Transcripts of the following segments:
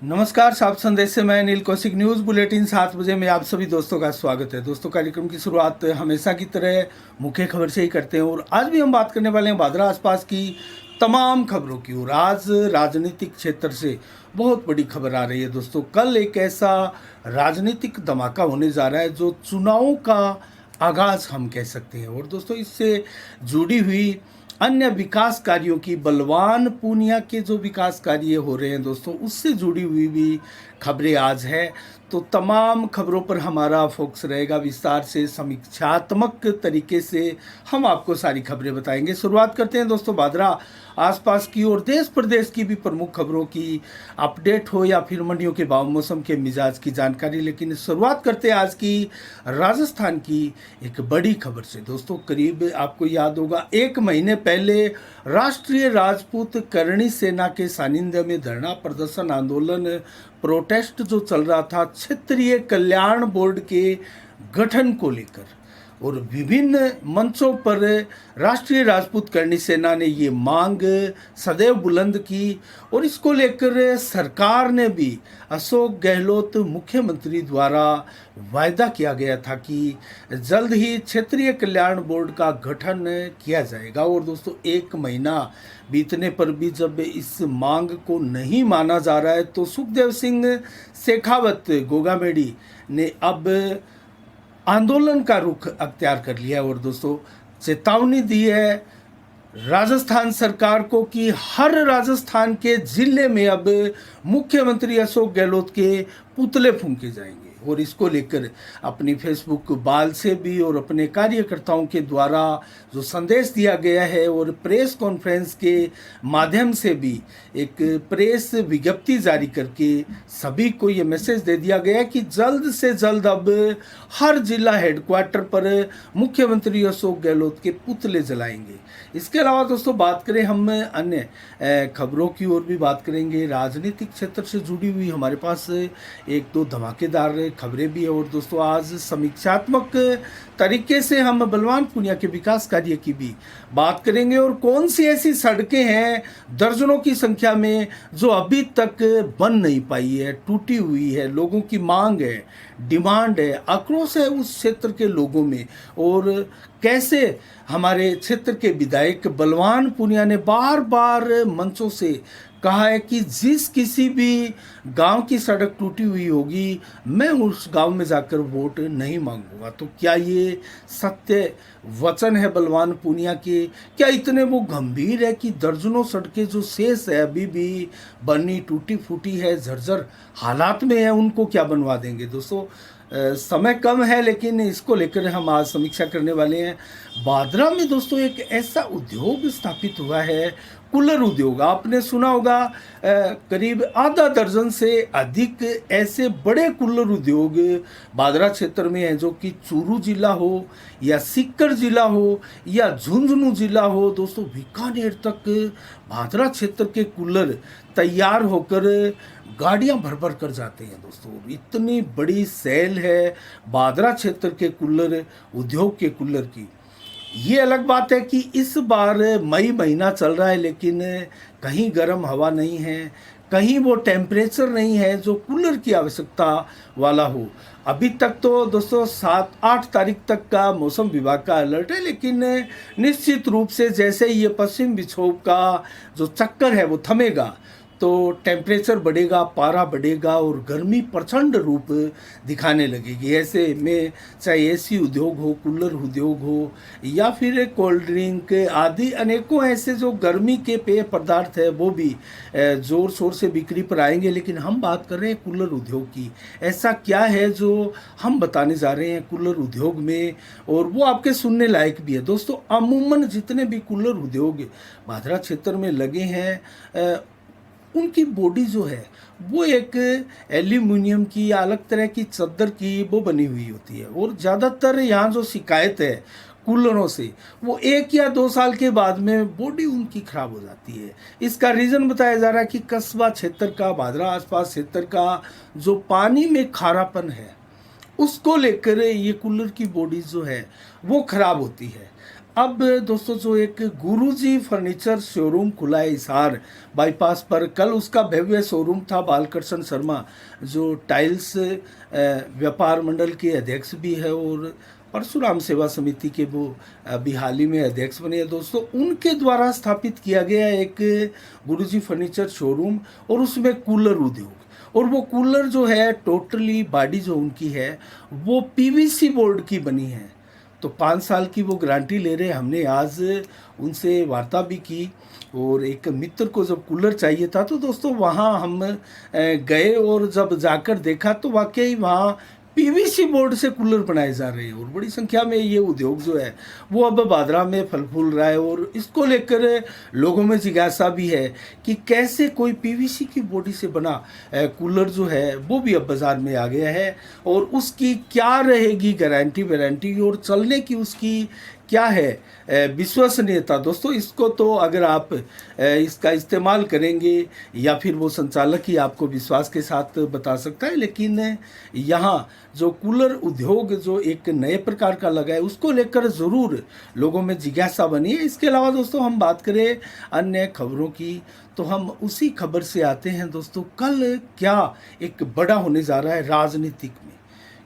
नमस्कार, साफ संदेश से मैं नील कौशिक। न्यूज़ बुलेटिन 7 बजे में आप सभी दोस्तों का स्वागत है। दोस्तों, कार्यक्रम की शुरुआत हमेशा की तरह मुख्य खबर से ही करते हैं और आज भी हम बात करने वाले हैं भादरा आसपास की तमाम खबरों की। और आज राजनीतिक क्षेत्र से बहुत बड़ी खबर आ रही है दोस्तों। कल एक ऐसा राजनीतिक धमाका होने जा रहा है जो चुनावों का आगाज हम कह सकते हैं। और दोस्तों, इससे जुड़ी हुई अन्य विकास कार्यों की, बलवान पूनिया के जो विकास कार्य हो रहे हैं दोस्तों, उससे जुड़ी हुई भी खबरें आज है। तो तमाम खबरों पर हमारा फोकस रहेगा, विस्तार से समीक्षात्मक तरीके से हम आपको सारी खबरें बताएंगे। शुरुआत करते हैं दोस्तों भादरा आसपास की और देश प्रदेश की भी प्रमुख खबरों की, अपडेट हो या फिर मंडियों के भाव, मौसम के मिजाज की जानकारी। लेकिन शुरुआत करते हैं आज की राजस्थान की एक बड़ी खबर से दोस्तों। करीब आपको याद होगा, 1 महीने पहले राष्ट्रीय राजपूत करणी सेना के सानिध्य में धरना प्रदर्शन आंदोलन, प्रोटेस्ट जो चल रहा था क्षेत्रीय कल्याण बोर्ड के गठन को लेकर, और विभिन्न मंचों पर राष्ट्रीय राजपूत करणी सेना ने ये मांग सदैव बुलंद की। और इसको लेकर सरकार ने भी, अशोक गहलोत मुख्यमंत्री द्वारा वायदा किया गया था कि जल्द ही क्षेत्रीय कल्याण बोर्ड का गठन किया जाएगा। और दोस्तों, 1 महीना बीतने पर भी जब इस मांग को नहीं माना जा रहा है तो सुखदेव सिंह शेखावत गोगामेडी ने अब आंदोलन का रुख अख्तियार कर लिया है। और दोस्तों, चेतावनी दी है राजस्थान सरकार को कि हर राजस्थान के जिले में अब मुख्यमंत्री अशोक गहलोत के पुतले फूंके जाएंगे। और इसको लेकर अपनी फेसबुक बाल से भी और अपने कार्यकर्ताओं के द्वारा जो संदेश दिया गया है, और प्रेस कॉन्फ्रेंस के माध्यम से भी एक प्रेस विज्ञप्ति जारी करके सभी को ये मैसेज दे दिया गया कि जल्द से जल्द अब हर जिला हेडक्वार्टर पर मुख्यमंत्री अशोक गहलोत के पुतले जलाएंगे। इसके अलावा दोस्तों, बात करें हम अन्य खबरों की ओर भी बात करेंगे। राजनीतिक क्षेत्र से जुड़ी हुई हमारे पास 1-2 धमाकेदार खबरें भी है। और दोस्तों, आज समीक्षात्मक तरीके से हम बलवान पूनिया के विकास कार्य की भी बात करेंगे और कौन सी ऐसी सड़कें हैं दर्जनों की संख्या में जो अभी तक बन नहीं पाई है, टूटी हुई है। लोगों की मांग है, डिमांड है, आक्रोश है उस क्षेत्र के लोगों में। और कैसे हमारे क्षेत्र के विधायक बलवान पूनिया ने बार बार मंचों से कहा है कि जिस किसी भी गांव की सड़क टूटी हुई होगी, मैं उस गांव में जाकर वोट नहीं मांगूंगा। तो क्या ये सत्य वचन है बलवान पूनिया के? क्या इतने वो गंभीर है कि दर्जनों सड़कें जो शेष है, अभी भी बनी टूटी फूटी है, जर्जर हालात में है, उनको क्या बनवा देंगे? दोस्तों, समय कम है लेकिन इसको लेकर हम आज समीक्षा करने वाले हैं। भादरा में दोस्तों एक ऐसा उद्योग स्थापित हुआ है, कूलर उद्योग। आपने सुना होगा, करीब आधा दर्जन से अधिक ऐसे बड़े कूलर उद्योग भादरा क्षेत्र में हैं, जो कि चूरू जिला हो या सीकर जिला हो या झुंझुनू जिला हो, दोस्तों बीकानेर तक भादरा क्षेत्र के कूलर तैयार होकर गाड़ियां भर भर कर जाते हैं। दोस्तों, इतनी बड़ी सेल है भादरा क्षेत्र के कूलर उद्योग के कूलर की। ये अलग बात है कि इस बार मई महीना चल रहा है लेकिन कहीं गर्म हवा नहीं है, कहीं वो टेम्परेचर नहीं है जो कूलर की आवश्यकता वाला हो। अभी तक तो दोस्तों 7-8 तारीख तक का मौसम विभाग का अलर्ट है, लेकिन निश्चित रूप से जैसे ये पश्चिम विक्षोभ का जो चक्कर है वो थमेगा तो टेम्परेचर बढ़ेगा, पारा बढ़ेगा और गर्मी प्रचंड रूप दिखाने लगेगी। ऐसे में चाहे एसी उद्योग हो, कूलर उद्योग हो या फिर कोल्ड ड्रिंक आदि अनेकों ऐसे जो गर्मी के पेय पदार्थ है, वो भी ज़ोर शोर से बिक्री पर आएंगे। लेकिन हम बात कर रहे हैं कूलर उद्योग की। ऐसा क्या है जो हम बताने जा रहे हैं कूलर उद्योग में, और वो आपके सुनने लायक भी है। दोस्तों, अमूमन जितने भी कूलर उद्योग भादरा क्षेत्र में लगे हैं, उनकी बॉडी जो है वो एक एल्यूमिनियम की या अलग तरह की चद्दर की वो बनी हुई होती है। और ज़्यादातर यहाँ जो शिकायत है कूलरों से, वो 1 या 2 साल के बाद में बॉडी उनकी खराब हो जाती है। इसका रीज़न बताया जा रहा है कि कस्बा क्षेत्र का, भादरा आसपास क्षेत्र का जो पानी में खारापन है, उसको लेकर ये कूलर की बॉडी जो है वो खराब होती है। अब दोस्तों जो एक गुरुजी फर्नीचर शोरूम खुला है हिसार बाईपास पर, कल उसका भव्य शोरूम था। बालकृष्ण शर्मा जो टाइल्स व्यापार मंडल के अध्यक्ष भी है और परशुराम सेवा समिति के वो अभी हाल ही में अध्यक्ष बने हैं दोस्तों, उनके द्वारा स्थापित किया गया एक गुरुजी फर्नीचर शोरूम और उसमें कूलर उद्योग। और वो कूलर जो है टोटली बॉडी जो उनकी है वो पीवीसी बोर्ड की बनी है। तो 5 साल की वो गारंटी ले रहे हैं। हमने आज उनसे वार्ता भी की और एक मित्र को जब कूलर चाहिए था तो दोस्तों वहाँ हम गए और जब जाकर देखा तो वाकई वहाँ पीवीसी बोर्ड से कूलर बनाए जा रहे हैं और बड़ी संख्या में ये उद्योग जो है वो अब बादरा में फल फूल रहा है। और इसको लेकर लोगों में जिज्ञासा भी है कि कैसे कोई पीवीसी की बॉडी से बना कूलर जो है वो भी अब बाज़ार में आ गया है और उसकी क्या रहेगी गारंटी वारंटी और चलने की उसकी क्या है विश्वसनीयता। दोस्तों इसको तो अगर आप इसका इस्तेमाल करेंगे या फिर वो संचालक ही आपको विश्वास के साथ बता सकता है, लेकिन यहाँ जो कूलर उद्योग जो एक नए प्रकार का लगा है उसको लेकर ज़रूर लोगों में जिज्ञासा बनी है। इसके अलावा दोस्तों हम बात करें अन्य खबरों की तो हम उसी खबर से आते हैं दोस्तों, कल क्या एक बड़ा होने जा रहा है राजनीतिक में,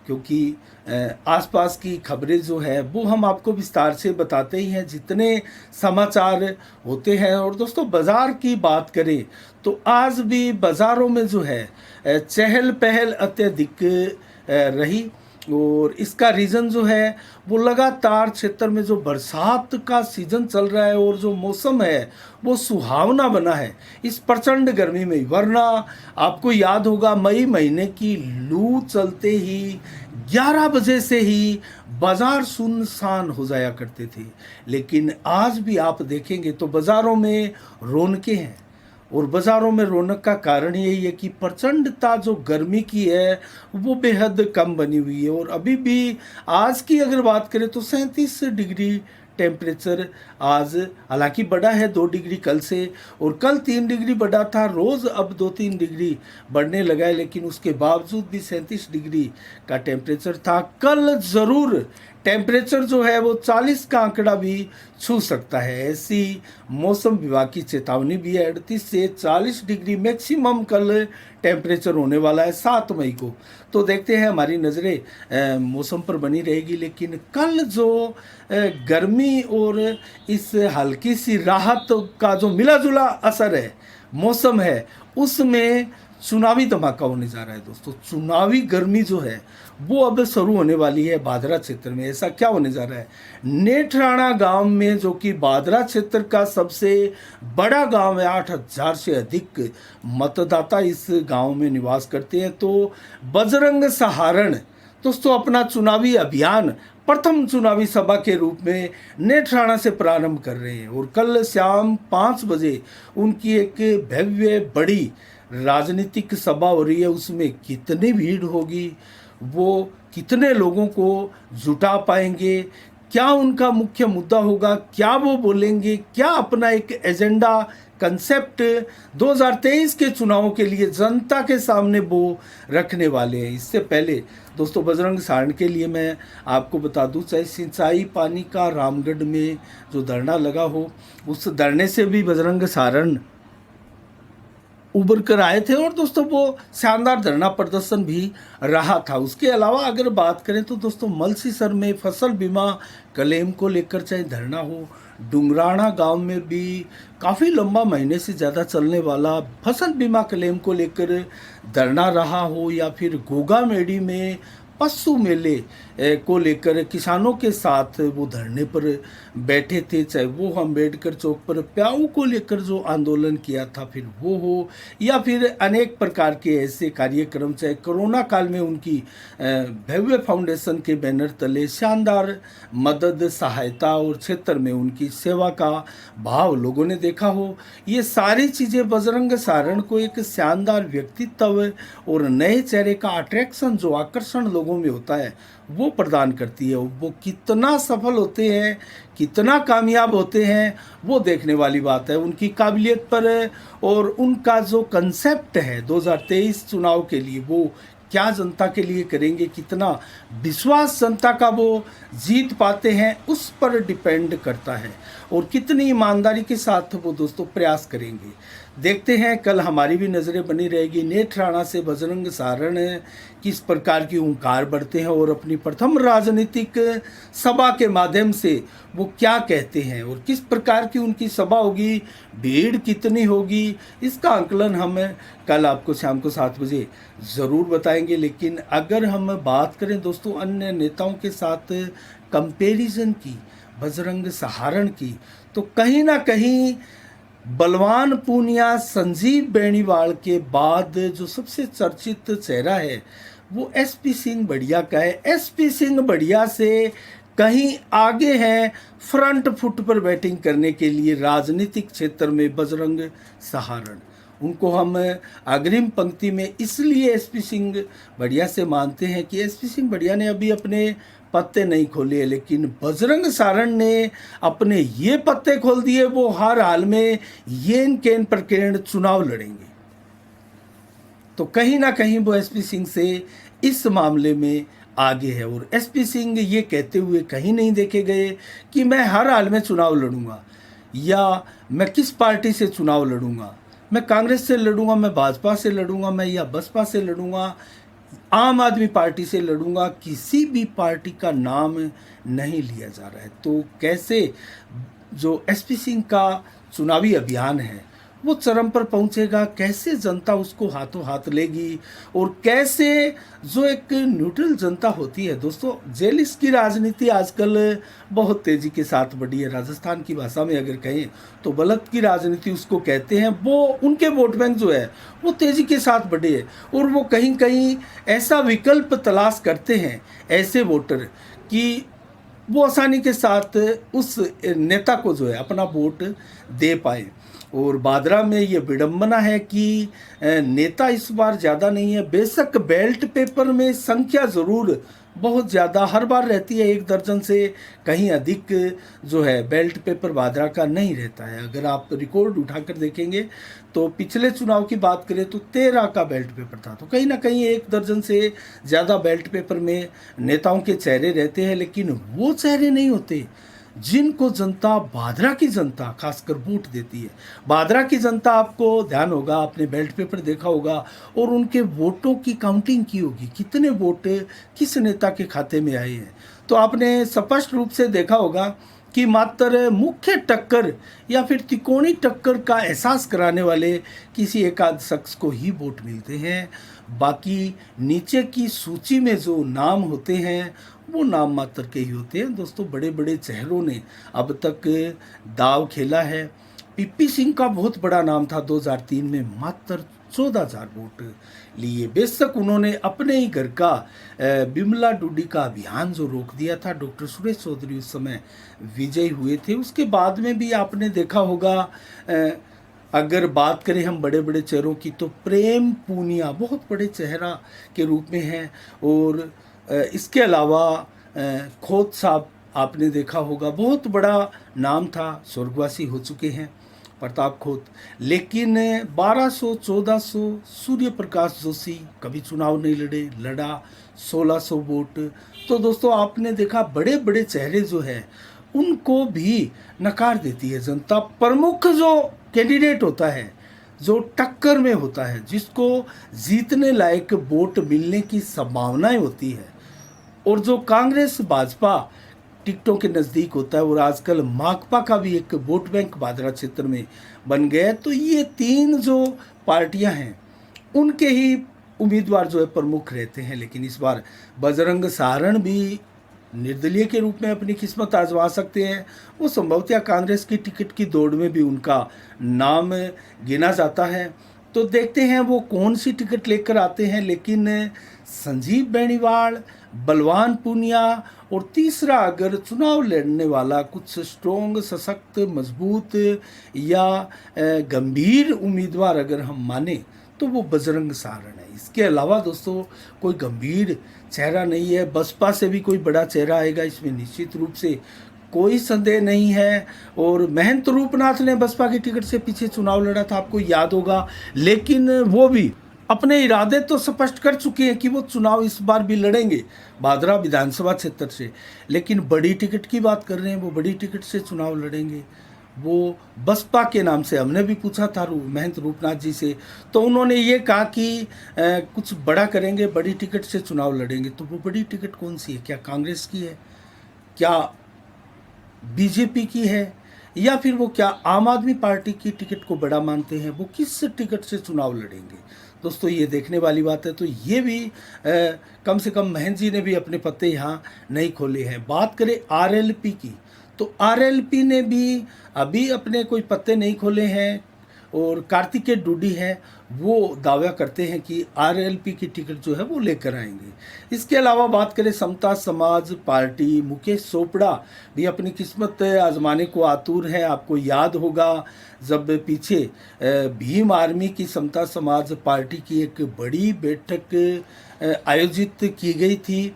क्योंकि आसपास की खबरें जो है वो हम आपको विस्तार से बताते ही हैं जितने समाचार होते हैं। और दोस्तों बाज़ार की बात करें तो आज भी बाज़ारों में जो है चहल पहल अत्यधिक रही और इसका रीज़न जो है वो लगातार क्षेत्र में जो बरसात का सीज़न चल रहा है और जो मौसम है वो सुहावना बना है इस प्रचंड गर्मी में। वरना आपको याद होगा मई महीने की लू चलते ही 11 बजे से ही बाज़ार सुनसान हो जाया करते थे, लेकिन आज भी आप देखेंगे तो बाज़ारों में रौनकें हैं। और बाज़ारों में रौनक का कारण यही है कि प्रचंडता जो गर्मी की है वो बेहद कम बनी हुई है। और अभी भी आज की अगर बात करें तो 37 डिग्री टेम्परेचर आज हालांकि बढ़ा है 2 डिग्री कल से, और कल 3 डिग्री बढ़ा था। रोज़ अब 2-3 डिग्री बढ़ने लगा है, लेकिन उसके बावजूद भी 37 डिग्री का टेम्परेचर था। कल ज़रूर टेम्परेचर जो है वो 40 का आंकड़ा भी छू सकता है, ऐसी मौसम विभाग की चेतावनी भी है। 38 से 40 डिग्री मैक्सिमम कल टेम्परेचर होने वाला है 7 मई को। तो देखते हैं, हमारी नज़रें मौसम पर बनी रहेगी। लेकिन कल जो गर्मी और इस हल्की सी राहत का जो मिला जुला असर है मौसम है उसमें चुनावी धमाका होने जा रहा है दोस्तों। चुनावी गर्मी जो है वो अब शुरू होने वाली है बादरा क्षेत्र में। ऐसा क्या होने जा रहा है, नेठराणा गांव में जो कि बादरा क्षेत्र का सबसे बड़ा गांव है, 8,000 से अधिक मतदाता इस गांव में निवास करते हैं। तो बजरंग सहारण दोस्तों अपना चुनावी अभियान प्रथम चुनावी सभा के रूप में नेठराणा से प्रारंभ कर रहे हैं और कल शाम 5 बजे उनकी एक भव्य बड़ी राजनीतिक सभा हो रही है। उसमें कितनी भीड़ होगी, वो कितने लोगों को जुटा पाएंगे, क्या उनका मुख्य मुद्दा होगा, क्या वो बोलेंगे, क्या अपना एक एजेंडा कंसेप्ट 2023 के चुनावों के लिए जनता के सामने वो रखने वाले हैं। इससे पहले दोस्तों बजरंग सहारण के लिए मैं आपको बता दूं, चाहे सिंचाई पानी का रामगढ़ में जो धरना लगा हो, उस धरने से भी बजरंग सहारण उभर कर आए थे और दोस्तों वो शानदार धरना प्रदर्शन भी रहा था। उसके अलावा अगर बात करें तो दोस्तों मलसीसर में फसल बीमा क्लेम को लेकर चाहे धरना हो, डुंगराना गांव में भी काफ़ी लंबा महीने से ज़्यादा चलने वाला फसल बीमा क्लेम को लेकर धरना रहा हो, या फिर गोगा मेडी में पशु मेले को लेकर किसानों के साथ वो धरने पर बैठे थे, चाहे वो अम्बेडकर चौक पर प्याऊ को लेकर जो आंदोलन किया था फिर वो हो, या फिर अनेक प्रकार के ऐसे कार्यक्रम, चाहे कोरोना काल में उनकी भव्य फाउंडेशन के बैनर तले शानदार मदद सहायता और क्षेत्र में उनकी सेवा का भाव लोगों ने देखा हो। ये सारी चीज़ें बजरंग सहारण को एक शानदार व्यक्तित्व और नए चेहरे का अट्रैक्शन जो आकर्षण लोगों में होता है वो प्रदान करती है। वो कितना सफल होते हैं, कितना कामयाब होते हैं, वो देखने वाली बात है। उनकी काबिलियत पर और उनका जो कंसेप्ट है 2023 चुनाव के लिए वो क्या जनता के लिए करेंगे, कितना विश्वास जनता का वो जीत पाते हैं, उस पर डिपेंड करता है और कितनी ईमानदारी के साथ वो दोस्तों प्रयास करेंगे। देखते हैं, कल हमारी भी नज़रें बनी रहेगी नेठ राणा से बजरंग सारण किस प्रकार की हुंकार बढ़ते हैं और अपनी प्रथम राजनीतिक सभा के माध्यम से वो क्या कहते हैं और किस प्रकार की उनकी सभा होगी, भीड़ कितनी होगी, इसका आंकलन हम कल आपको शाम को 7 बजे ज़रूर बताएंगे। लेकिन अगर हम बात करें दोस्तों अन्य नेताओं के साथ कंपैरिजन की, बजरंग सहारण की, तो कहीं ना कहीं बलवान पूनिया संजीव बेनीवाल के बाद जो सबसे चर्चित चेहरा है वो एसपी सिंह बढ़िया का है। एसपी सिंह बढ़िया से कहीं आगे है फ्रंट फुट पर बैटिंग करने के लिए राजनीतिक क्षेत्र में बजरंग सहारण। उनको हम अग्रिम पंक्ति में इसलिए एसपी सिंह बढ़िया से मानते हैं कि एसपी सिंह बढ़िया ने अभी अपने पत्ते नहीं खोले, लेकिन बजरंग सारण ने अपने ये पत्ते खोल दिए। वो हर हाल में येन केन प्रकरण चुनाव लड़ेंगे, तो कहीं ना कहीं वो एसपी सिंह से इस मामले में आगे है। और एसपी सिंह ये कहते हुए कहीं नहीं देखे गए कि मैं हर हाल में चुनाव लड़ूंगा या मैं किस पार्टी से चुनाव लड़ूंगा, मैं कांग्रेस से लड़ूंगा, मैं भाजपा से लड़ूंगा, मैं या बसपा से लड़ूंगा, आम आदमी पार्टी से लड़ूंगा, किसी भी पार्टी का नाम नहीं लिया जा रहा है। तो कैसे जो एसपी सिंह का चुनावी अभियान है वो चरम पर पहुंचेगा, कैसे जनता उसको हाथों हाथ लेगी और कैसे जो एक न्यूट्रल जनता होती है दोस्तों, जेलिस की राजनीति आजकल बहुत तेज़ी के साथ बढ़ी है। राजस्थान की भाषा में अगर कहें तो बलद की राजनीति उसको कहते हैं। वो उनके वोट बैंक जो है वो तेज़ी के साथ बढ़े है और वो कहीं कहीं ऐसा विकल्प तलाश करते हैं ऐसे वोटर कि वो आसानी के साथ उस नेता को जो है अपना वोट दे पाए। और बादरा में ये विडंबना है कि नेता इस बार ज़्यादा नहीं है। बेशक बैलेट पेपर में संख्या ज़रूर बहुत ज़्यादा हर बार रहती है, 1 दर्जन से कहीं अधिक जो है बैलेट पेपर बादरा का नहीं रहता है। अगर आप रिकॉर्ड उठाकर देखेंगे तो पिछले चुनाव की बात करें तो 13 का बैलेट पेपर था, तो कहीं ना कहीं 1 दर्जन से ज़्यादा बैलेट पेपर में नेताओं के चेहरे रहते हैं, लेकिन वो चेहरे नहीं होते जिनको जनता, बादरा की जनता खासकर वोट देती है। बादरा की जनता, आपको ध्यान होगा, आपने बैलेट पेपर देखा होगा और उनके वोटों की काउंटिंग की होगी, कितने वोट किस नेता के खाते में आए हैं। तो आपने स्पष्ट रूप से देखा होगा कि मात्र मुख्य टक्कर या फिर तिकोनी टक्कर का एहसास कराने वाले किसी एक आध शख्स को ही वोट मिलते हैं। बाकी नीचे की सूची में जो नाम होते हैं वो नाम मात्र के ही होते हैं। दोस्तों, बड़े बड़े चेहरों ने अब तक दाव खेला है। पीपी सिंह का बहुत बड़ा नाम था 2003 में, मात्र 14,000 वोट लिए। बेशक उन्होंने अपने ही घर का बिमला डूडी का अभियान जो रोक दिया था, डॉक्टर सुरेश चौधरी उस समय विजयी हुए थे। उसके बाद में भी आपने देखा होगा, अगर बात करें हम बड़े बड़े चेहरों की तो प्रेम पूनिया बहुत बड़े चेहरा के रूप में हैं। और इसके अलावा खोत साहब आपने देखा होगा, बहुत बड़ा नाम था, स्वर्गवासी हो चुके हैं प्रताप खोत। लेकिन 1200-1400 सूर्य प्रकाश जोशी कभी चुनाव नहीं लड़े, लड़ा 1600 वोट। तो दोस्तों, आपने देखा बड़े बड़े चेहरे जो है उनको भी नकार देती है जनता। प्रमुख जो कैंडिडेट होता है, जो टक्कर में होता है, जिसको जीतने लायक वोट मिलने की संभावनाएं होती है, और जो कांग्रेस भाजपा टिकटों के नज़दीक होता है, और आजकल माकपा का भी एक वोट बैंक बादरा क्षेत्र में बन गया है। तो ये 3 जो पार्टियां हैं उनके ही उम्मीदवार जो है प्रमुख रहते हैं। लेकिन इस बार बजरंग सहारण भी निर्दलीय के रूप में अपनी किस्मत आजमा सकते हैं। वो संभवतः कांग्रेस की टिकट की दौड़ में भी उनका नाम गिना जाता है। तो देखते हैं वो कौन सी टिकट लेकर आते हैं। लेकिन संजीव बेनीवाल, बलवान पूनिया और तीसरा अगर चुनाव लड़ने वाला कुछ स्ट्रॉन्ग, सशक्त, मजबूत या गंभीर उम्मीदवार अगर हम माने तो वो बजरंग सहारण है। इसके अलावा दोस्तों कोई गंभीर चेहरा नहीं है। बसपा से भी कोई बड़ा चेहरा आएगा, इसमें निश्चित रूप से कोई संदेह नहीं है। और महंत रूपनाथ ने बसपा की टिकट से पीछे चुनाव लड़ा था, आपको याद होगा, लेकिन वो भी अपने इरादे तो स्पष्ट कर चुके हैं कि वो चुनाव इस बार भी लड़ेंगे भादरा विधानसभा क्षेत्र से, लेकिन बड़ी टिकट की बात कर रहे हैं, वो बड़ी टिकट से चुनाव लड़ेंगे। वो बसपा के नाम से हमने भी पूछा था महंत रूपनाथ जी से, तो उन्होंने ये कहा कि कुछ बड़ा करेंगे, बड़ी टिकट से चुनाव लड़ेंगे। तो वो बड़ी टिकट कौन सी है? क्या कांग्रेस की है, क्या बीजेपी की है, या फिर वो क्या आम आदमी पार्टी की टिकट को बड़ा मानते हैं? वो किस टिकट से चुनाव लड़ेंगे दोस्तों, ये देखने वाली बात है। तो ये भी कम से कम महंत जी ने भी अपने पत्ते यहाँ नहीं खोले हैं। बात करें आरएलपी की, तो आरएलपी ने भी अभी अपने कोई पत्ते नहीं खोले हैं, और कार्तिकेय डूडी है वो दावा करते हैं कि आरएलपी की टिकट जो है वो लेकर आएंगे। इसके अलावा बात करें समता समाज पार्टी, मुकेश चोपड़ा भी अपनी किस्मत आजमाने को आतुर है। आपको याद होगा जब पीछे भीम आर्मी की समता समाज पार्टी की एक बड़ी बैठक आयोजित की गई थी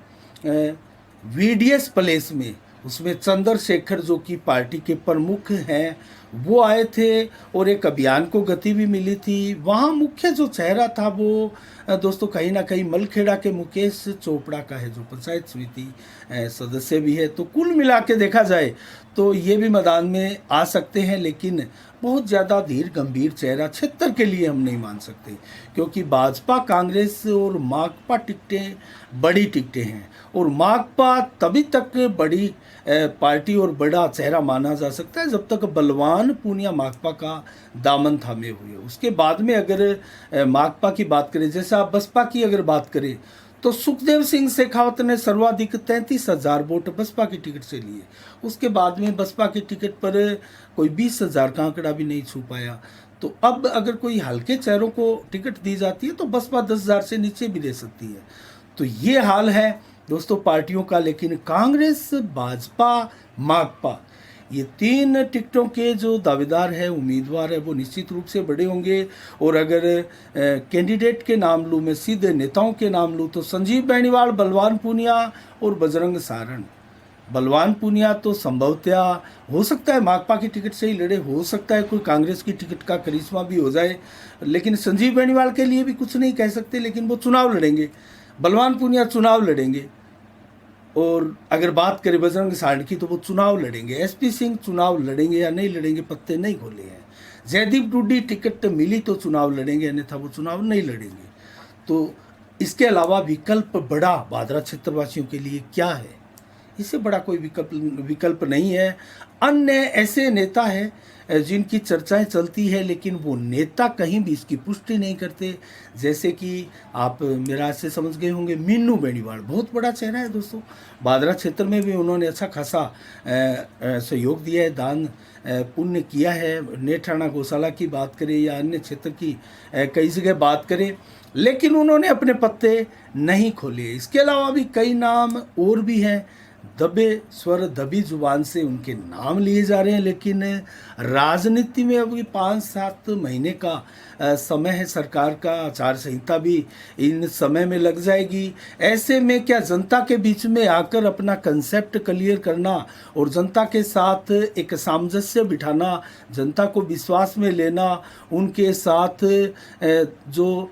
वीडीएस प्लेस में, उसमें चंद्रशेखर जो कि पार्टी के प्रमुख हैं वो आए थे, और एक अभियान को गति भी मिली थी। वहाँ मुख्य जो चेहरा था वो दोस्तों कहीं ना कहीं मलखेड़ा के मुकेश चोपड़ा का है, जो पंचायत समिति सदस्य भी है। तो कुल मिला के देखा जाए तो ये भी मैदान में आ सकते हैं, लेकिन बहुत ज़्यादा धीर गंभीर चेहरा क्षेत्र के लिए हम नहीं मान सकते, क्योंकि भाजपा कांग्रेस और माकपा टिकटें बड़ी टिकटें हैं, और माकपा तभी तक बड़ी पार्टी और बड़ा चेहरा माना जा सकता है जब तक बलवान पूनिया माकपा का दामन थामे हुए। उसके बाद में अगर माकपा की बात करें, जैसे आप बसपा की अगर बात करें, तो सुखदेव सिंह शेखावत ने सर्वाधिक 33,000 वोट बसपा की टिकट से लिए। उसके बाद में बसपा की टिकट पर कोई 20,000 का आंकड़ा भी नहीं छू पाया। तो अब अगर कोई हल्के चेहरों को टिकट दी जाती है तो बसपा 10,000 से नीचे भी ले सकती है। तो ये हाल है दोस्तों पार्टियों का। लेकिन कांग्रेस, भाजपा, माकपा, ये तीन टिकटों के जो दावेदार है, उम्मीदवार है, वो निश्चित रूप से बड़े होंगे। और अगर कैंडिडेट के नाम लूँ, मैं सीधे नेताओं के नाम लूँ, तो संजीव बेनीवाल, बलवान पूनिया और बजरंग सारण। बलवान पूनिया तो संभवतया हो सकता है माकपा की टिकट से ही लड़े, हो सकता है कोई कांग्रेस की टिकट का करिश्मा भी हो जाए, लेकिन संजीव बेनीवाल के लिए भी कुछ नहीं कह सकते, लेकिन वो चुनाव लड़ेंगे। बलवान पूनिया चुनाव लड़ेंगे। और अगर बात करें बजरंग सारण की, तो वो चुनाव लड़ेंगे। एसपी सिंह चुनाव लड़ेंगे या नहीं लड़ेंगे, पत्ते नहीं खोले हैं। जयदीप टूडी टिकट मिली तो चुनाव लड़ेंगे, अन्यथा वो चुनाव नहीं लड़ेंगे। तो इसके अलावा विकल्प बड़ा भादरा क्षेत्रवासियों के लिए क्या है? इससे बड़ा कोई विकल्प नहीं है। अन्य ऐसे नेता हैं जिनकी चर्चाएं चलती है, लेकिन वो नेता कहीं भी इसकी पुष्टि नहीं करते। जैसे कि आप मेरा से समझ गए होंगे, मीनू बेनीवाल बहुत बड़ा चेहरा है दोस्तों। भादरा क्षेत्र में भी उन्होंने अच्छा खासा सहयोग दिया है, दान पुण्य किया है। नेठाणा गौशाला की बात करें या अन्य क्षेत्र की कई जगह बात करें, लेकिन उन्होंने अपने पत्ते नहीं खोले। इसके अलावा भी कई नाम और भी हैं, दबे स्वर दबी जुबान से उनके नाम लिए जा रहे हैं, लेकिन राजनीति में अभी 5-7 महीने का समय है। सरकार का आचार संहिता भी इन समय में लग जाएगी। ऐसे में क्या जनता के बीच में आकर अपना कंसेप्ट क्लियर करना और जनता के साथ एक सामंजस्य बिठाना, जनता को विश्वास में लेना, उनके साथ जो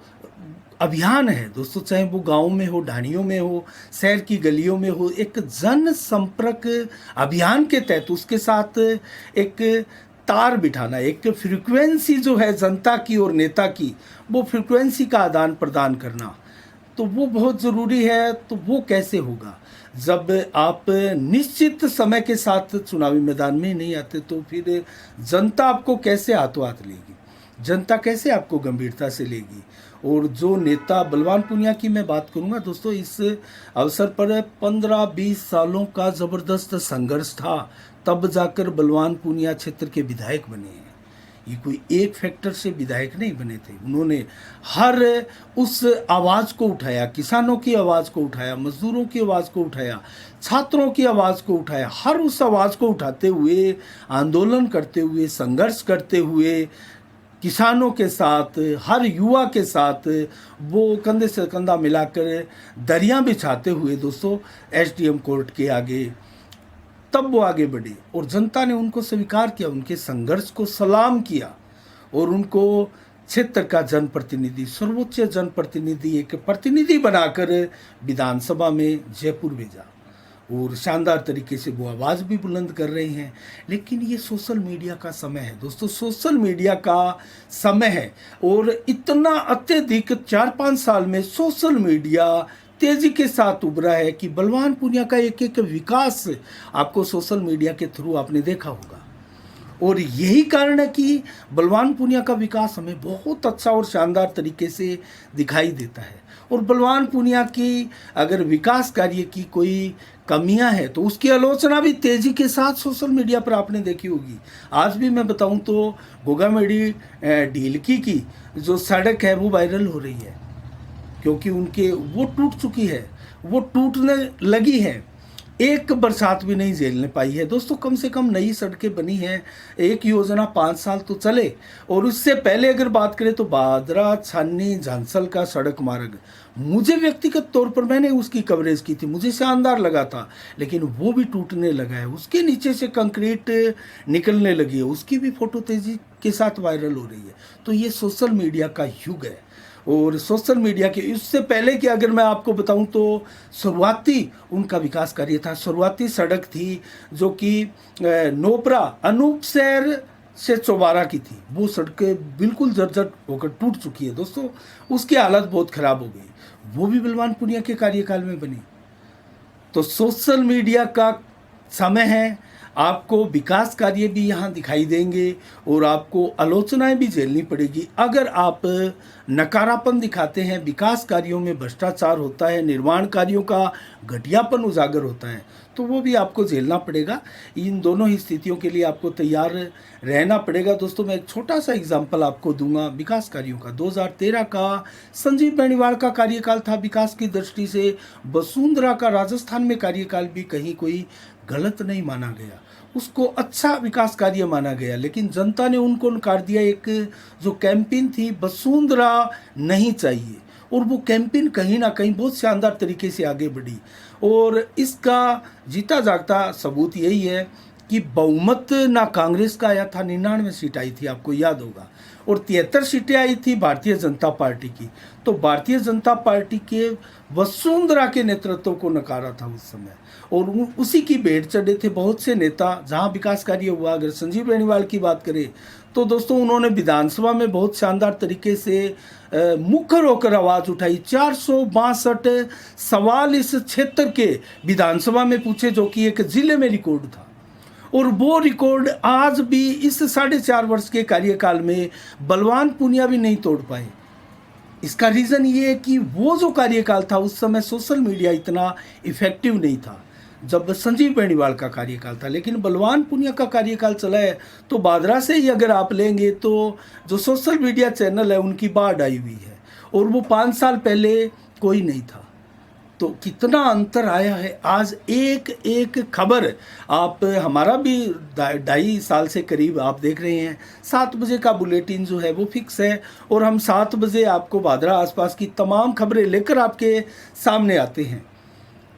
अभियान है दोस्तों, चाहे वो गांव में हो, ढाणियों में हो, शहर की गलियों में हो, एक जन संपर्क अभियान के तहत उसके साथ एक तार बिठाना, एक फ्रीक्वेंसी जो है जनता की और नेता की, वो फ्रीक्वेंसी का आदान प्रदान करना, तो वो बहुत ज़रूरी है। तो वो कैसे होगा जब आप निश्चित समय के साथ चुनावी मैदान में नहीं आते? तो फिर जनता आपको कैसे हाथों हाथ लेगी, जनता कैसे आपको गंभीरता से लेगी? और जो नेता बलवान पूनिया की मैं बात करूंगा दोस्तों, इस अवसर पर 15-20 सालों का ज़बरदस्त संघर्ष था, तब जाकर बलवान पूनिया क्षेत्र के विधायक बने हैं। ये कोई एक फैक्टर से विधायक नहीं बने थे। उन्होंने हर उस आवाज़ को उठाया, किसानों की आवाज़ को उठाया, मजदूरों की आवाज़ को उठाया, छात्रों की आवाज़ को उठाया। हर उस आवाज़ को उठाते हुए, आंदोलन करते हुए, संघर्ष करते हुए, किसानों के साथ, हर युवा के साथ वो कंधे से कंधा मिलाकर दरिया बिछाते हुए दोस्तों एसडीएम कोर्ट के आगे, तब वो आगे बढ़े और जनता ने उनको स्वीकार किया, उनके संघर्ष को सलाम किया और उनको क्षेत्र का जनप्रतिनिधि, सर्वोच्च जनप्रतिनिधि, एक प्रतिनिधि बनाकर विधानसभा में जयपुर भेजा और शानदार तरीके से वो आवाज़ भी बुलंद कर रहे हैं। लेकिन ये सोशल मीडिया का समय है दोस्तों, सोशल मीडिया का समय है और इतना अत्यधिक 4-5 साल में सोशल मीडिया तेजी के साथ उभरा है कि बलवान पूनिया का एक एक विकास आपको सोशल मीडिया के थ्रू आपने देखा होगा। और यही कारण है कि बलवान पूनिया का विकास हमें बहुत अच्छा और शानदार तरीके से दिखाई देता है। और बलवान पूनिया की अगर विकास कार्य की कोई कमियां हैं तो उसकी आलोचना भी तेज़ी के साथ सोशल मीडिया पर आपने देखी होगी। आज भी मैं बताऊं तो गोगामेडी ढीलकी की जो सड़क है वो वायरल हो रही है, क्योंकि उनके वो टूट चुकी है, वो टूटने लगी है, एक बरसात भी नहीं झेलने पाई है दोस्तों। कम से कम नई सड़कें बनी हैं, एक योजना 5 साल तो चले। और उससे पहले अगर बात करें तो बादरा छानी झांसल का सड़क मार्ग, मुझे व्यक्तिगत तौर पर मैंने उसकी कवरेज की थी, मुझे शानदार लगा था, लेकिन वो भी टूटने लगा है, उसके नीचे से कंक्रीट निकलने लगी है, उसकी भी फोटो तेजी के साथ वायरल हो रही है। तो ये सोशल मीडिया का युग है। और सोशल मीडिया के इससे पहले कि अगर मैं आपको बताऊं तो शुरुआती उनका विकास कार्य था, शुरुआती सड़क थी जो कि नोपरा अनूप शहर से चौबारा की थी, वो सड़कें बिल्कुल जर्जर होकर टूट चुकी है दोस्तों, उसकी हालत बहुत ख़राब हो गई, वो भी बलवान पूनिया के कार्यकाल में बनी। तो सोशल मीडिया का समय है, आपको विकास कार्य भी यहाँ दिखाई देंगे और आपको आलोचनाएं भी झेलनी पड़ेगी। अगर आप नकारापन दिखाते हैं, विकास कार्यों में भ्रष्टाचार होता है, निर्माण कार्यों का घटियापन उजागर होता है, तो वो भी आपको झेलना पड़ेगा। इन दोनों ही स्थितियों के लिए आपको तैयार रहना पड़ेगा दोस्तों। मैं एक छोटा सा एग्जाम्पल आपको दूंगा विकास कार्यों का। 2013 का संजीव बेनीवाल का कार्यकाल था विकास की दृष्टि से। वसुंधरा का राजस्थान में कार्यकाल भी कहीं कोई गलत नहीं माना गया, उसको अच्छा विकास कार्य माना गया, लेकिन जनता ने उनको नकार दिया। एक जो कैंपेन थी वसुंधरा नहीं चाहिए, और वो कैंपेन कहीं ना कहीं बहुत शानदार तरीके से आगे बढ़ी। और इसका जीता जागता सबूत यही है कि बहुमत ना कांग्रेस का आया था, 99 सीट आई थी, आपको याद होगा, और 73 सीटें आई थी भारतीय जनता पार्टी की। तो भारतीय जनता पार्टी के वसुंधरा के नेतृत्व को नकारा था उस समय, और उसी की भेंट चढ़े थे बहुत से नेता जहां विकास कार्य हुआ। अगर संजीव बेनीवाल की बात करें तो दोस्तों उन्होंने विधानसभा में बहुत शानदार तरीके से मुखर होकर आवाज़ उठाई। 462 सवाल इस क्षेत्र के विधानसभा में पूछे, जो कि एक जिले में रिकॉर्ड था, और वो रिकॉर्ड आज भी इस 4.5 वर्ष के कार्यकाल में बलवान पूनिया भी नहीं तोड़ पाए। इसका रीज़न ये है कि वो जो कार्यकाल था उस समय सोशल मीडिया इतना इफेक्टिव नहीं था जब संजीव बेनीवाल का कार्यकाल था, लेकिन बलवान पूनिया का कार्यकाल चला है। तो बादरा से ही अगर आप लेंगे तो जो सोशल मीडिया चैनल है उनकी बाढ़ आई हुई है, और वो 5 साल पहले कोई नहीं था। तो कितना अंतर आया है। आज एक एक खबर आप, हमारा भी 2.5 साल से करीब आप देख रहे हैं, 7 बजे का बुलेटिन जो है वो फिक्स है, और हम 7 बजे आपको बादरा आसपास की तमाम खबरें लेकर आपके सामने आते हैं।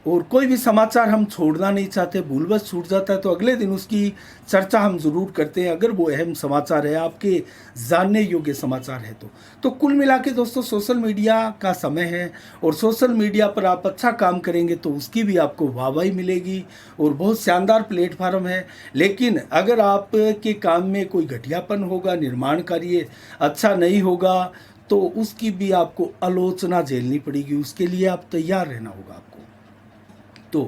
और कोई भी समाचार हम छोड़ना नहीं चाहते, भूलवश छूट जाता है तो अगले दिन उसकी चर्चा हम ज़रूर करते हैं, अगर वो अहम समाचार है, आपके जानने योग्य समाचार है तो कुल मिला के दोस्तों सोशल मीडिया का समय है, और सोशल मीडिया पर आप अच्छा काम करेंगे तो उसकी भी आपको वाहवाही मिलेगी, और बहुत शानदार प्लेटफार्म है। लेकिन अगर आपके काम में कोई घटियापन होगा, निर्माण कार्य अच्छा नहीं होगा, तो उसकी भी आपको आलोचना झेलनी पड़ेगी, उसके लिए आप तैयार रहना होगा आपको। तो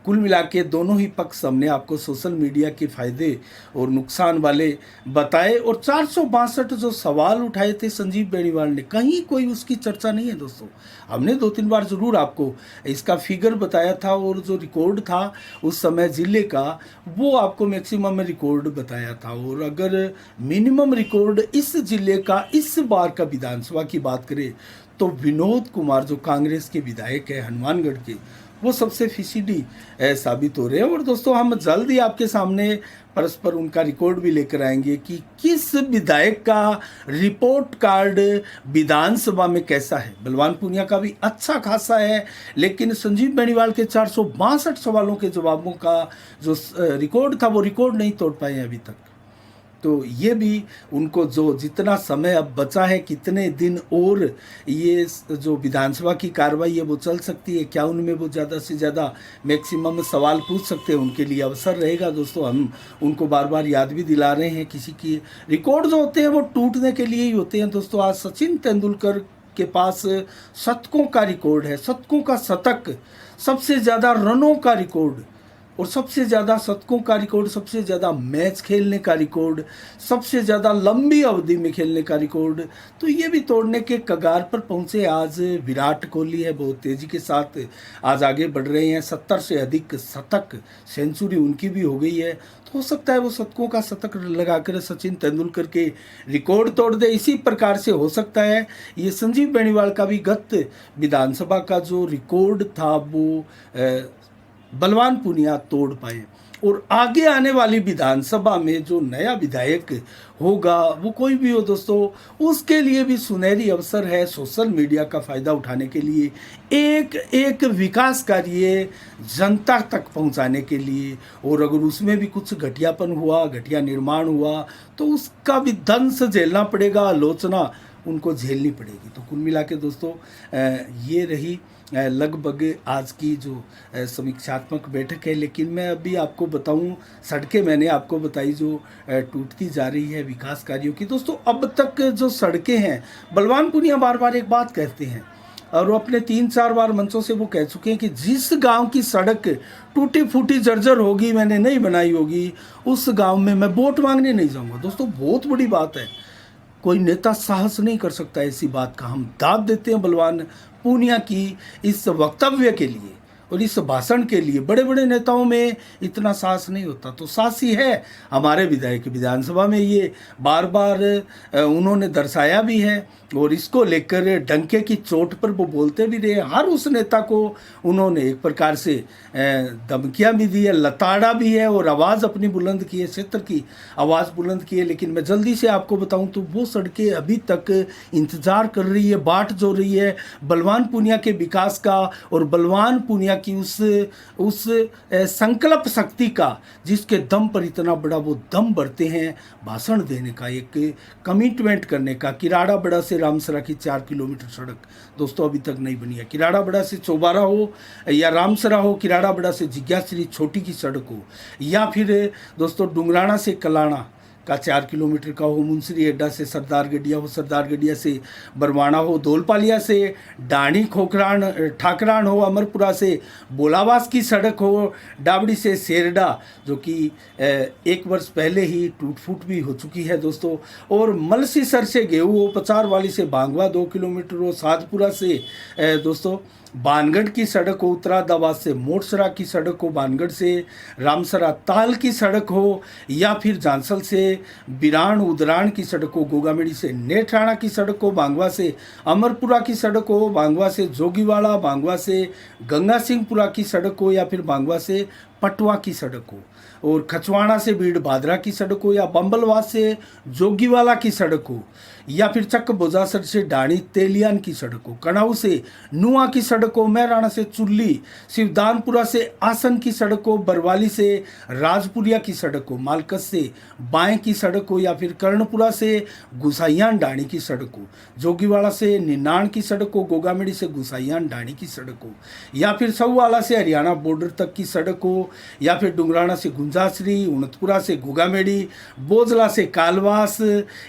कुल मिला के दोनों ही पक्ष हमने आपको सोशल मीडिया के फायदे और नुकसान वाले बताए, और 462 जो सवाल उठाए थे संजीव बेनीवाल ने, कहीं कोई उसकी चर्चा नहीं है दोस्तों। हमने 2-3 बार ज़रूर आपको इसका फिगर बताया था, और जो रिकॉर्ड था उस समय ज़िले का वो आपको मैक्सिमम में रिकॉर्ड बताया था। और अगर मिनिमम रिकॉर्ड इस ज़िले का इस बार का विधानसभा की बात करें तो विनोद कुमार जो कांग्रेस के विधायक है हनुमानगढ़ के, वो सबसे फीसदी साबित हो रहे हैं। और दोस्तों हम जल्द ही आपके सामने परस्पर उनका रिकॉर्ड भी लेकर आएंगे कि किस विधायक का रिपोर्ट कार्ड विधानसभा में कैसा है। बलवान पूनिया का भी अच्छा खासा है, लेकिन संजीव बेनीवाल के 462 सवालों के जवाबों का जो रिकॉर्ड था वो रिकॉर्ड नहीं तोड़ पाए अभी तक। तो ये भी उनको जो जितना समय अब बचा है, कितने दिन और ये जो विधानसभा की कार्रवाई है वो चल सकती है, क्या उनमें वो ज़्यादा से ज़्यादा मैक्सिमम सवाल पूछ सकते हैं, उनके लिए अवसर रहेगा। दोस्तों हम उनको बार बार याद भी दिला रहे हैं, किसी की रिकॉर्ड जो होते हैं वो टूटने के लिए ही होते हैं। दोस्तों आज सचिन तेंदुलकर के पास शतकों का रिकॉर्ड है, शतकों का शतक, सबसे ज़्यादा रनों का रिकॉर्ड और सबसे ज़्यादा शतकों का रिकॉर्ड, सबसे ज़्यादा मैच खेलने का रिकॉर्ड, सबसे ज़्यादा लंबी अवधि में खेलने का रिकॉर्ड, तो ये भी तोड़ने के कगार पर पहुंचे आज विराट कोहली है। बहुत तेज़ी के साथ आज आगे बढ़ रहे हैं, 70 से अधिक शतक, सेंचुरी उनकी भी हो गई है। तो हो सकता है वो शतकों का शतक लगाकर सचिन तेंदुलकर के रिकॉर्ड तोड़ दे। इसी प्रकार से हो सकता है ये संजीव बेनीवाल का भी गत विधानसभा का जो रिकॉर्ड था वो बलवान पूनिया तोड़ पाए, और आगे आने वाली विधानसभा में जो नया विधायक होगा वो कोई भी हो दोस्तों, उसके लिए भी सुनहरी अवसर है सोशल मीडिया का फ़ायदा उठाने के लिए, एक एक विकास कार्य जनता तक पहुंचाने के लिए। और अगर उसमें भी कुछ घटियापन हुआ, घटिया निर्माण हुआ, तो उसका भी दंश झेलना पड़ेगा, आलोचना उनको झेलनी पड़ेगी। तो कुल मिला के दोस्तों ये रही लगभग आज की जो समीक्षात्मक बैठक है। लेकिन मैं अभी आपको बताऊं, सड़कें मैंने आपको बताई जो टूटती जा रही है विकास कार्यों की। दोस्तों अब तक जो सड़कें हैं, बलवान पूनिया बार बार एक बात कहते हैं और वो अपने 3-4 बार मंचों से वो कह चुके हैं कि जिस गांव की सड़क टूटी फूटी जर्जर होगी, मैंने नहीं बनाई होगी, उस गांव में मैं वोट मांगने नहीं जाऊंगा। दोस्तों बहुत बड़ी बात है, कोई नेता साहस नहीं कर सकता ऐसी बात का। हम दाद देते हैं बलवान पूनिया की इस वक्तव्य के लिए और इस भाषण के लिए। बड़े बड़े नेताओं में इतना साहस नहीं होता, तो साहसी है हमारे विधायक। विधानसभा में ये बार बार उन्होंने दर्शाया भी है और इसको लेकर डंके की चोट पर वो बोलते भी रहे। हर उस नेता को उन्होंने एक प्रकार से धमकियाँ भी दी है, लताड़ा भी है और आवाज़ अपनी बुलंद की है, क्षेत्र की आवाज़ बुलंद की है। लेकिन मैं जल्दी से आपको बताऊं तो वो सड़कें अभी तक इंतज़ार कर रही है, बाट जो रही है बलवान पूनिया के विकास का और बलवान पूनिया की उस संकल्प शक्ति का, जिसके दम पर इतना बड़ा वो दम भरते हैं भाषण देने का, एक कमिटमेंट करने का। किराड़ा बड़ा से रामसरा की 4 किलोमीटर सड़क दोस्तों अभी तक नहीं बनी है। किराड़ा बड़ा से चौबारा हो या रामसरा हो, किराड़ा बड़ा से जिज्ञाश्री छोटी की सड़क हो, या फिर दोस्तों डुंगराना से कलाना का 4 किलोमीटर का हो, मुंसरी अड्डा से सरदार गडिया हो, सरदार गडिया से बरवाना हो, धौलपालिया से डाणी खोखरान ठाकरान हो, अमरपुरा से बोलावास की सड़क हो, डाबड़ी से सेरडा जो कि 1 वर्ष पहले ही टूट फूट भी हो चुकी है दोस्तों, और मलसीसर से गेहूँ हो, पचार वाली से बांगवा 2 किलोमीटर हो, साधपुरा से दोस्तों बानगढ़ की सड़क हो, उत्तरादाबाद से मोटसरा की सड़क हो, बानगढ़ से रामसरा ताल की सड़क हो, या फिर जांसल से बिरान उदरान की सड़क हो, गोगामेड़ी से नेठाणा की सड़क हो, बांगवा से अमरपुरा की सड़क हो, बांगवा से जोगीवाड़ा, बांगवा से गंगा सिंहपुरा की सड़क हो, या फिर बांगवा से पटवा की सड़क हो, और खचवाड़ा से बीड़ भादरा की सड़क हो, या बम्बलवास से जोगीवाला की सड़क हो, या फिर चक बोजासर से डाणी तेलियान की सड़क हो, कणाऊ से नुआ की सड़क हो, महराणा से चुल्ली, शिवदानपुरा से आसन की सड़क हो, बरवाली से राजपुरिया की सड़क हो, मालकस से बाएं की सड़क हो, या फिर कर्णपुरा से गुसाइयान डाणी की सड़क हो, जोगीवाड़ा से निनाण की सड़क हो, गोगामेड़ी से गुसाइयान डाणी की सड़क हो, या फिर सऊवाला से हरियाणा बॉर्डर तक की सड़क हो, या फिर डुंगराना से गुंजासरी, उनतपुरा से गोगामेड़ी, बोजला से कालवास,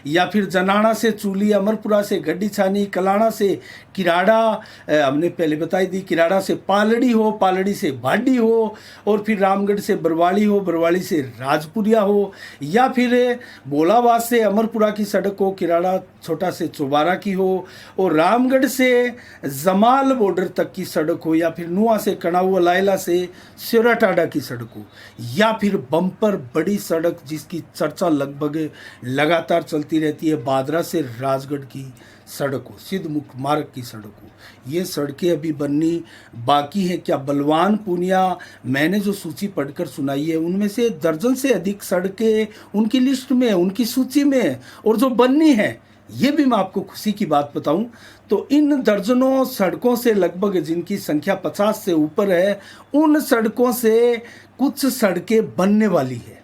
या फिर जनाना से चूली, अमरपुरा से गड्डी छानी, कलाना से किराड़ा, हमने पहले बताई दी, किराड़ा से पालड़ी हो, पालड़ी से भाडी हो, और फिर रामगढ़ से बरवाली हो, बरवाली से राजपुरिया हो, या फिर भोलावास से अमरपुरा की सड़क हो, किराड़ा छोटा से चौबारा की हो, और रामगढ़ से जमाल बॉर्डर तक की सड़क हो, या फिर नुआ से कणाऊ लाइला से सिराटाडा की सड़क हो, या फिर बम्पर बड़ी सड़क जिसकी चर्चा लगभग लगातार चलती रहती है, बादरा से राजगढ़ की सड़क हो, सिद्धमुख मार्ग की सड़क हो। ये सड़कें अभी बननी बाकी हैं। क्या बलवान पूनिया, मैंने जो सूची पढ़कर सुनाई है उनमें से दर्जन से अधिक सड़कें उनकी लिस्ट में, उनकी सूची में, और जो बननी है, ये भी मैं आपको खुशी की बात बताऊं तो इन दर्जनों सड़कों से लगभग, जिनकी संख्या 50 से ऊपर है, उन सड़कों से कुछ सड़कें बनने वाली है।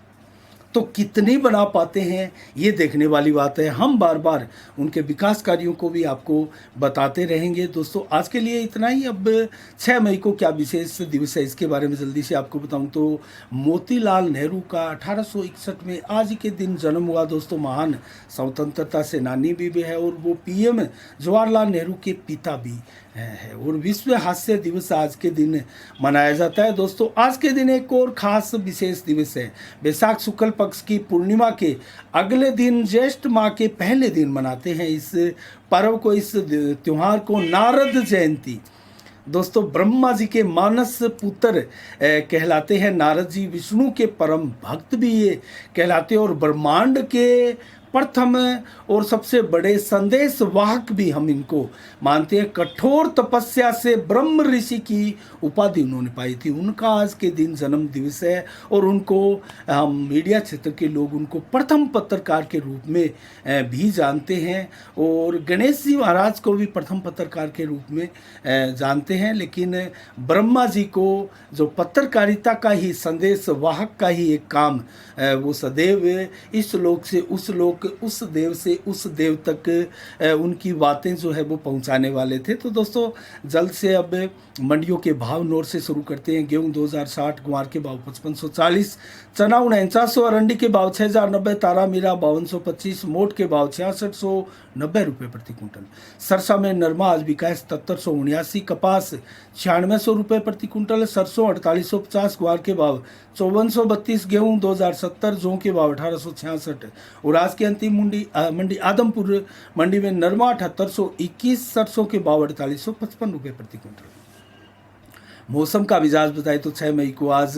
तो कितनी बना पाते हैं, ये देखने वाली बात है। हम बार बार उनके विकास कार्यों को भी आपको बताते रहेंगे। दोस्तों आज के लिए इतना ही। अब 6 मई को क्या विशेष दिवस है इसके बारे में जल्दी से आपको बताऊं तो मोतीलाल नेहरू का 1861 में आज के दिन जन्म हुआ। दोस्तों महान स्वतंत्रता सेनानी भी है और वो पीएम जवाहरलाल नेहरू के पिता भी है। और विश्व हास्य दिवस आज के दिन मनाया जाता है। दोस्तों आज के दिन एक और खास विशेष दिवस है। वैशाख शुक्ल पक्ष की पूर्णिमा के अगले दिन ज्येष्ठ माह के पहले दिन मनाते हैं इस पर्व को, इस त्योहार को नारद जयंती। दोस्तों ब्रह्मा जी के मानस पुत्र कहलाते हैं नारद जी, विष्णु के परम भक्त भी ये कहलाते हैं और ब्रह्मांड के प्रथम और सबसे बड़े संदेश वाहक भी हम इनको मानते हैं। कठोर तपस्या से ब्रह्म ऋषि की उपाधि उन्होंने पाई थी। उनका आज के दिन जन्म दिवस है और उनको हम मीडिया क्षेत्र के लोग उनको प्रथम पत्रकार के रूप में भी जानते हैं और गणेश जी महाराज को भी प्रथम पत्रकार के रूप में जानते हैं। लेकिन ब्रह्मा जी को जो पत्रकारिता का ही संदेश वाहक का ही एक काम, वो सदैव इस लोक से उस लोक, उस देव से उस देव तक उनकी बातें जो है वो पहुंचाने वाले थे। तो दोस्तों जल्द से अब मंडियों के भाव नोट से शुरू करते हैं। गेहूं 2060, गुआर के भाव 5540, चना 4900, अरंडी के भाव 6090, तारा मीरा 5225, मोट के भाव 6690 रुपये प्रति क्विंटल। सरसा में नरमा आज बिका है 7779, कपास 9600 रुपये प्रति क्विंटल, सरसों 4850, गुआर के भाव 5432, गेहूं 2070, जौ के भाव 1866। और आज की अंतिम मंडी आदमपुर मंडी में नरमा 7821, सरसों के भाव 4855 रुपये प्रति क्विंटल। मौसम का मिजाज बताए तो 6 मई को आज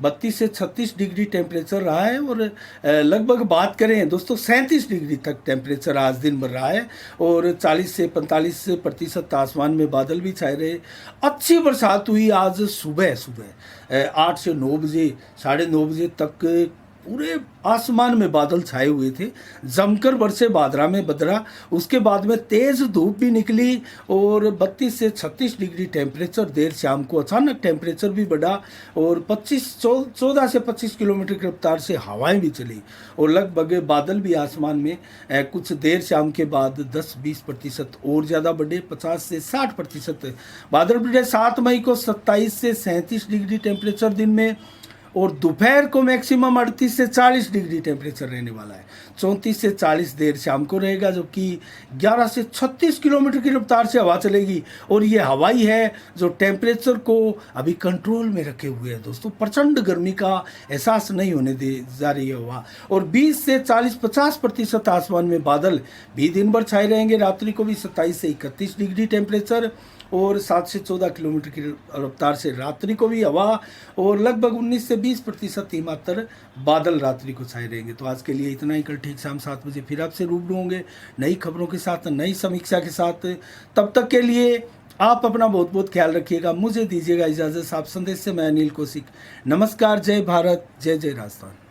32 से 36 डिग्री टेम्परेचर रहा है और लगभग बात करें दोस्तों 37 डिग्री तक टेम्परेचर आज दिन भर रहा है और 40 से 45% आसमान में बादल भी छाए रहे। अच्छी बरसात हुई आज सुबह 8 से 9 बजे, 9:30 बजे तक पूरे आसमान में बादल छाए हुए थे। जमकर बरसे बादरा में बदरा, उसके बाद में तेज़ धूप भी निकली और 32 से 36 डिग्री टेम्परेचर। देर शाम को अचानक टेम्परेचर भी बढ़ा और 14 से 25 किलोमीटर की रफ्तार से हवाएं भी चली और लगभग बादल भी आसमान में कुछ देर शाम के बाद 10-20% और ज़्यादा बढ़े, 50 से 60% बादल बढ़े। 7 मई को 27 से 37 डिग्री टेम्परेचर दिन में और दोपहर को मैक्सिमम 38 से 40 डिग्री टेम्परेचर रहने वाला है। 34 से 40 देर शाम को रहेगा, जो कि 11 से 36 किलोमीटर की रफ्तार से हवा चलेगी और ये हवाई है जो टेम्परेचर को अभी कंट्रोल में रखे हुए है। दोस्तों प्रचंड गर्मी का एहसास नहीं होने दे जा रही है हवा। और 20 से 40-50% आसमान में बादल भी दिन भर छाए रहेंगे। रात्रि को भी 27 से 31 डिग्री टेम्परेचर और 7 से 14 किलोमीटर की रफ्तार से रात्रि को भी हवा और लगभग 19 से 20% हिमातर बादल रात्रि को छाए रहेंगे। तो आज के लिए इतना ही। कल ठीक शाम 7 बजे फिर आपसे रूबरू होंगे नई खबरों के साथ, नई समीक्षा के साथ। तब तक के लिए आप अपना बहुत बहुत ख्याल रखिएगा। मुझे दीजिएगा इजाज़त। आप संदेश से मैं अनिल कौशिक। नमस्कार। जय भारत, जय जय राजस्थान।